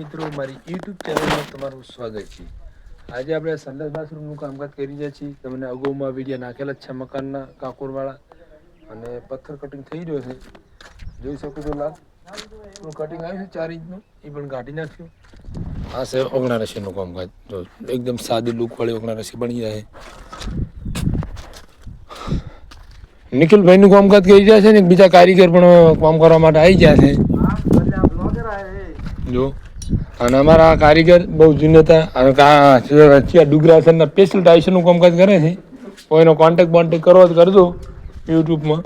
મિત્રો મારી યુટ્યુબ ચેનલમાં તમારું સ્વાગત છે. આજે આપણે સંડાસ બાથરૂમનું કામકાજ કરી રહ્યા છીએ. તમને અગાઉમાં વિડીયો નાખેલા જ છે મકાનના કાકોરવાળા અને પથ્થર કટિંગ થઈ રહ્યો છે. જોઈ શકો છો લાભ કટિંગ આવ્યું છે 4 ઇંચનું એ પણ કાઢી નાખ્યું. આ છે ઓગણા રસીનું કામકાજ. જો એકદમ સાદી લુક વાળી ઓગણા રસી બની જાય. નિખિલભાઈનું કામકાજ કરી રહ્યા છે ને બીજા કારીગર પણ કામ કરવા માટે આવી ગયા છે. જો અને અમારા કારીગર બહુ જૂના હતા અને ડુગરા સરના સ્પેશિયલ ટાઈસનનું કામકાજ કરે છે. કોઈનો કોન્ટેક્ટ કરવો તો કરજો યુટ્યુબમાં.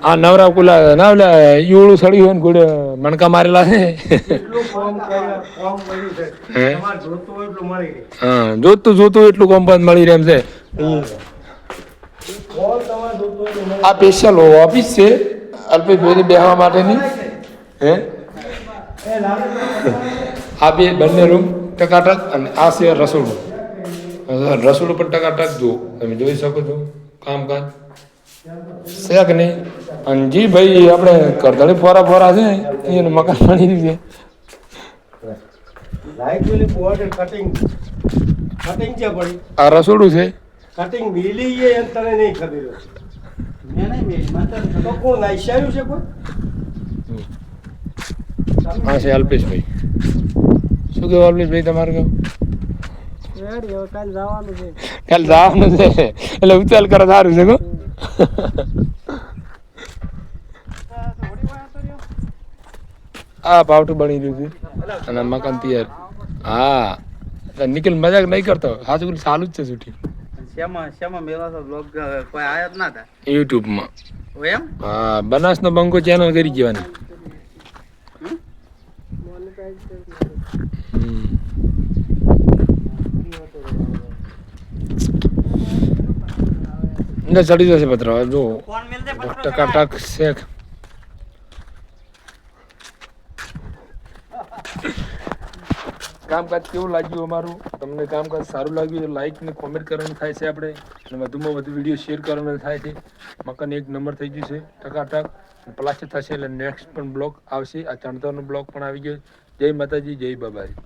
આ નવરા કુલા ના ઓલા ઈવળું સડ્યું હોય ને ગોળે મણકા મારેલા છે. હા જોતું એટલું કોમ્પાસ મળી રહે એમ છે. આ સ્પેશિયલ ઓફિસ છે અલ્પેશભાઈ બેસવા માટેની. હે આ બે બંને રૂમ ટકાટક અને આ છે રસોડું. રસોડું પણ ટકાટક જુઓ તમે જોઈ શકો છો કામકાજ છે કે નહીં. અને જી ભાઈ આપણે કરધણી ફોરા છે એને મકાન મળી રહ્યું છે. આ રસોડું છે. કટિંગ મિલી એ તને નહીં ખબર તો કોણ નાઈશાયું છે કોઈ. હા છે અલ્પેશભાઈ. શું કેવું અલ્પેશભાઈ તમારું કેવું? કાલ જવાનું છે એટલે ઉચાલ કરે સારું છે. આ પાવઠું બની રહ્યું છે અને મકાન તૈયાર. હા નિખિલ મજાક નહીં કરતો સાચું ચાલુ જ છે શૂટિંગ યુટ્યુબમાં. હા બનાસનો બંકો ચેનલ કરી જવાની. ચડી જશે પત્ર જો ટકાટક શેખ. કામકાજ કેવું લાગ્યું અમારું? તમને કામકાજ સારું લાગ્યું તો લાઈક ને કોમેન્ટ કરવાનું થાય છે આપણે અને વધુમાં વધુ વિડીયો શેર કરવાનો થાય છે. મકાન 1 નંબર થઈ ગયું છે ટકાટક. પ્લાસ્ટર થશે એટલે નેક્સ્ટ પણ બ્લોક આવશે. આ ચણતરનો બ્લોક પણ આવી ગયો. જય માતાજી, જય બાબાજી.